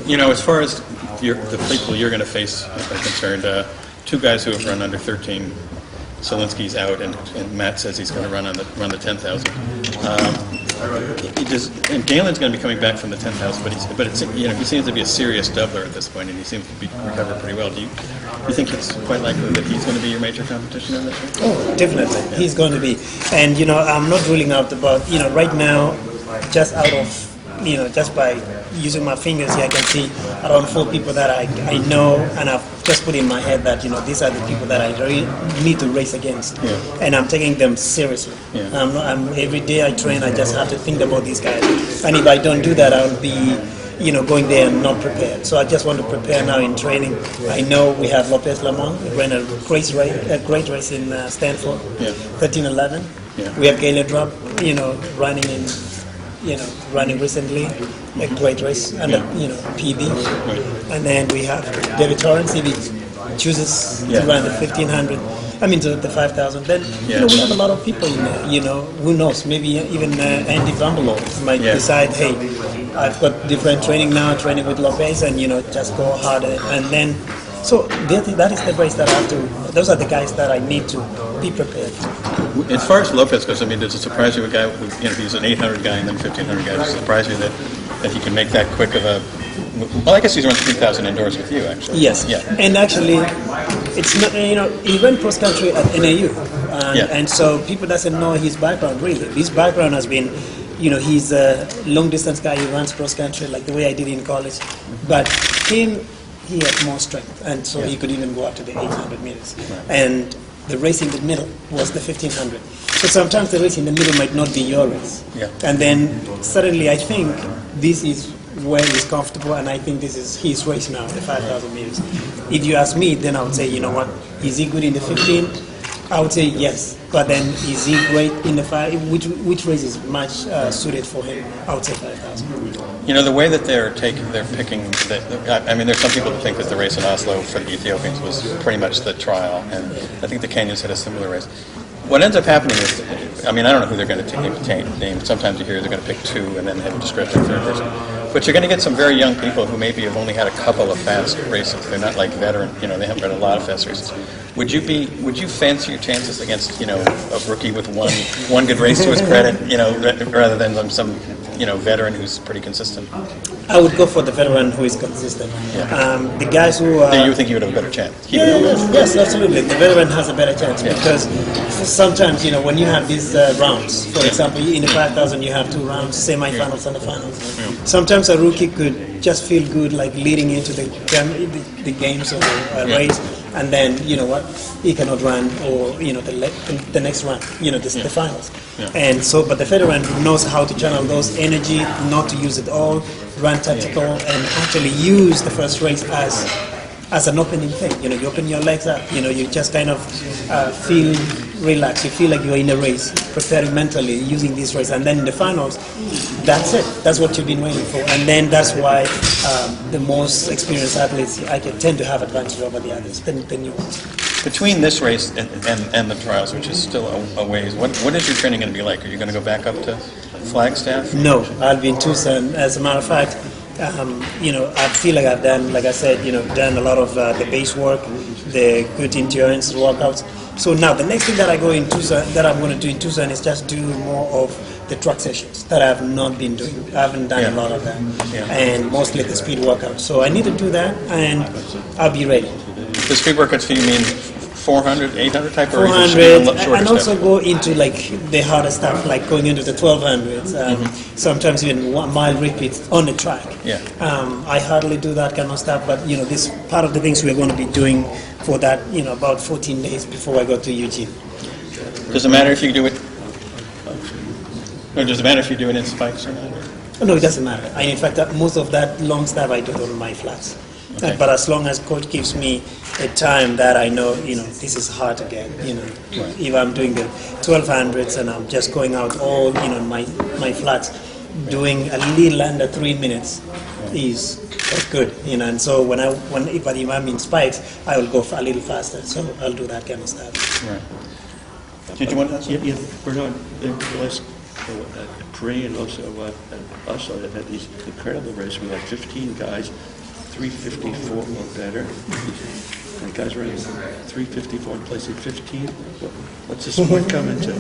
As far as the people you're going to face are concerned, two guys who have run under 13, Solinsky's out, and Matt says he's going to run the 10,000. And Galen's going to be coming back from the 10,000, but he seems to be a serious doubler at this point, and he seems to be recovered pretty well. Do you think it's quite likely that he's going to be your major competition in this race? Oh, definitely, yeah. He's going to be, and I'm not ruling out about right now, just out of just by using my fingers here, I can see around 4 people that I know, and I've just put in my head that these are the people that I really need to race against, and I'm taking them seriously. Every day I train, I just have to think about these guys, and if I don't do that, I'll be going there and not prepared. So I just want to prepare now in training. I know we have Lopez Lamont, who ran a great race in Stanford, 13:11. We have Galen Drop, running in. Running recently, a great race under PB, and then we have David Torrance if he chooses to run the 1500. To the 5,000. Then we have a lot of people in there. Who knows? Maybe even Andy Vambolo might decide, hey, I've got different training now, training with Lopez, and just go harder. And then, so that is the race that I have to. Those are the guys that I need to be prepared. As far as Lopez goes, does it surprise you a guy? He's an 800 guy and then 1500 guy. Does it surprise you that he can make that quick of a? Well, I guess he's run 3,000 indoors with you, actually. Yes. Yeah. And actually, it's not. He ran cross country at NAU, and so people doesn't know his background really. His background has been, he's a long distance guy. He runs cross country like the way I did in college, but he had more strength, and so he could even go up to the 800 meters. Right. And the race in the middle was the 1500. So sometimes the race in the middle might not be your race. Yeah. And then suddenly I think this is where he's comfortable, and I think this is his race now, the 5,000 meters. If you ask me, then I would say, is he good in the 15? I would say yes. But then is he great in the 5? Which race is much suited for him? I would say 5,000. The way that they're picking. There's some people that think that the race in Oslo for the Ethiopians was pretty much the trial, and I think the Kenyans had a similar race. What ends up happening is, I don't know who they're going to name. Sometimes you hear they're going to pick 2 and then have a discretionary third person. But you're going to get some very young people who maybe have only had a couple of fast races. They're not like veteran. They haven't run a lot of fast races. Would you fancy your chances against a rookie with one good race to his credit, rather than some veteran who's pretty consistent? I would go for the veteran who is consistent. The guys who you think you would have a better chance? Yes, absolutely. The veteran has a better chance because sometimes when you have these rounds, for example, in the 5,000 you have 2 rounds, semi-finals and the finals. Sometimes a rookie could just feel good like leading into the games or a race, and then he cannot run, or the next run, the finals. And so, but the veteran knows how to channel those energy, not to use it all, run tactical, and actually use the first race as an opening thing. You open your legs up, you just kind of feel relaxed. You feel like you're in a race, preparing mentally, using this race. And then in the finals, that's it. That's what you've been waiting for. And then that's why the most experienced athletes, I tend to have advantage over the others, the new ones. Between this race and the trials, which is still a ways, what is your training going to be like? Are you going to go back up to Flagstaff? No, I'll be in Tucson. As a matter of fact, I feel like I've done, like I said, done a lot of the base work, the good endurance workouts. So now the next thing that I'm going to do in Tucson is just do more of the track sessions that I have not been doing. I haven't done a lot of that, and mostly the speed workouts. So I need to do that, and I'll be ready. The speed workouts, do you mean 400, 800 type, or 400, and also go into like the harder stuff, like going into the 1200s, sometimes even 1 mile repeats on the track. I hardly do that kind of stuff, but this part of the things we're going to be doing for that, about 14 days before I go to Eugene. Does it matter if you do it? Or does it matter if you do it in spikes or not? No, it doesn't matter. In fact, most of that long stuff I do it on my flats. Okay. But as long as coach gives me a time that I know, this is hard to get, if I'm doing the 1200s and I'm just going out all, my flats, doing a little under 3 minutes is good, and so if I'm in spikes, I will go a little faster, so I'll do that kind of stuff. Right. Did you want to ask? Yeah, Bernard, the last Pre and also Oslo that had these incredible races with like 15 guys, 354 or better. And guys running 354 and placing 15. What's the sport coming to?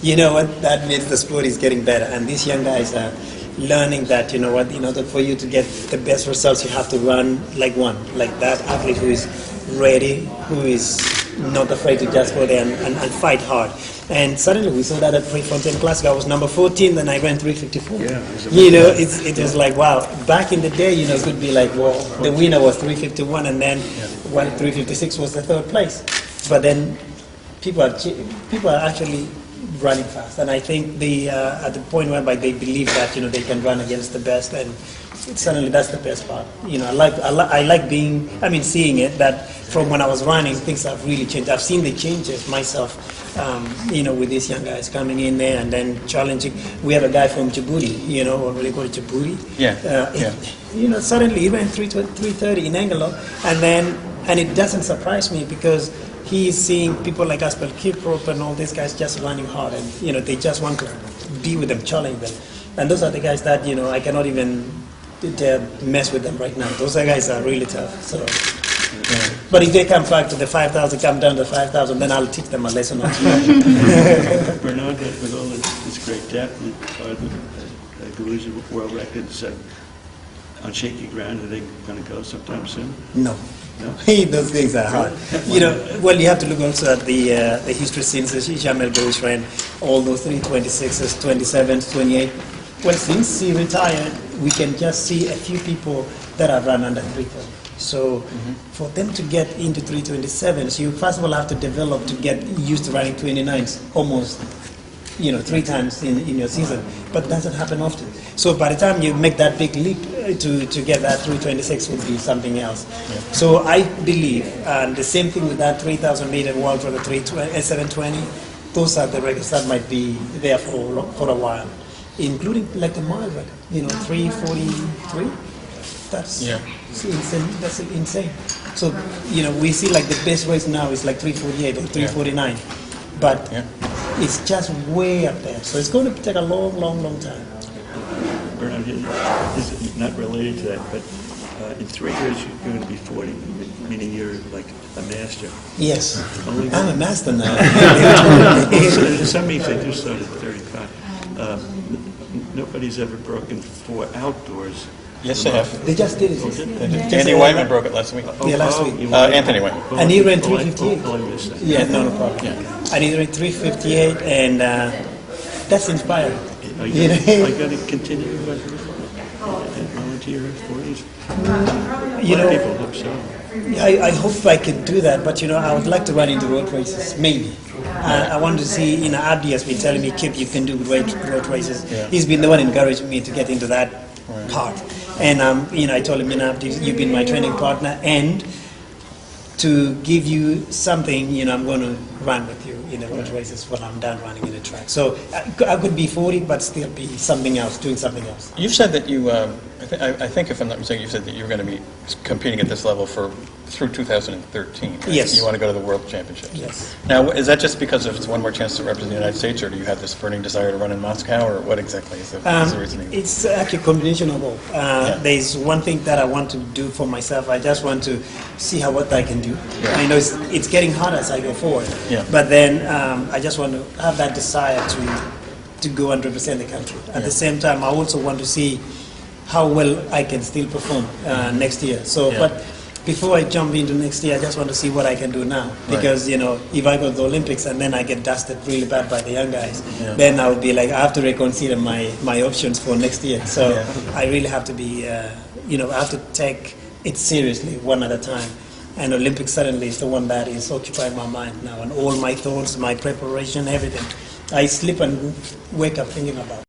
You know what? That means the sport is getting better, and these young guys are learning that, you know what, in order for you to get the best results, you have to run like that athlete who is ready, who is not afraid to just go there and fight hard. And suddenly we saw that at Prefontaine Classic. I was number 14, then I ran 354. Yeah, you know, it was like, wow. Back in the day, you know, it could be like, well, the winner was 351, and then 356 was the third place. But then people are actually running fast, and I think they at the point whereby they believe that, you know, they can run against the best, and suddenly that's the best part. You know, I like seeing it, that from when I was running, things have really changed. I've seen the changes myself, you know, with these young guys coming in there and then challenging. We have a guy from Djibouti, you know, or what they call it, Djibouti. You know, suddenly he ran 3:30 in Angelo, and it doesn't surprise me because he's seeing people like Aspel Kiprop and all these guys just running hard, and, you know, they just want to be with them, challenge them. And those are the guys that, you know, I cannot even mess with them right now. Those guys are really tough. So, but if they come back to the 5,000, come down to 5,000, then I'll teach them a lesson or two. Bernard, with all this great depth, Galuza world records on shaky ground, are they going to go sometime soon? No. No? Those things are hard. You know, well, you have to look also at the history since Jamel Gouche ran all those 326s, 27s, 28. Well, since he retired, we can just see a few people that have run under 330. So for them to get into 327s, you first of all have to develop to get used to running 29s almost, you know, 3 times in your season. But it doesn't happen often. So by the time you make that big leap to get that 326 would be something else. Yeah. So I believe, and the same thing with that 3,000 meter world for the 720, those are the records that might be there for a while, including like the mile record, you know, 3:43. That's insane. That's insane. So, you know, we see like the best race now is like 3:48 or 3:49, but it's just way up there. So it's going to take a long time. Bernard, this is not related to that, but in 3 years you're going to be 40, meaning you're like a master. Yes, I'm a master now. Some may think you started at 35. Nobody's ever broken 4 outdoors. Yes, they have. They just did it. Andy Wyman broke it last week. Last week. Anthony Wyman. And he ran 3:58. Oh, I missed that. Yeah, no problem. Yeah. And he ran 3:58, and that's inspiring. Are you going to continue and volunteer at 40s? You know, people hope so. I hope I could do that, but, you know, I would like to run into road races, mainly. I want to see, you know, Abdi has been telling me, Kip, you can do road races. Yeah. He's been the one encouraging me to get into that part. And, you know, I told him, you know, Abdi, you've been my training partner, and to give you something, you know, I'm going to run with you in the road races when I'm done running in the track. So I could be 40, but still be something else, doing something else. You've said that you, I think if I'm not mistaken, you said that you're going to be competing at this level through 2013. Right? Yes. You want to go to the World Championships. Yes. Now, is that just because it's one more chance to represent the United States, or do you have this burning desire to run in Moscow, or what exactly is the reasoning? It's actually a combination of all. There's one thing that I want to do for myself. I just want to see what I can do. Yeah. I know it's getting harder as I go forward. Yeah. But then I just want to have that desire to go and represent the country. At the same time, I also want to see how well I can still perform next year. So, but before I jump into next year, I just want to see what I can do now. Because, you know, if I go to the Olympics and then I get dusted really bad by the young guys, then I would be like, I have to reconsider my options for next year. So I really have to be, you know, I have to take it seriously one at a time. And Olympics suddenly is the one that is occupying my mind now, and all my thoughts, my preparation, everything. I sleep and wake up thinking about it.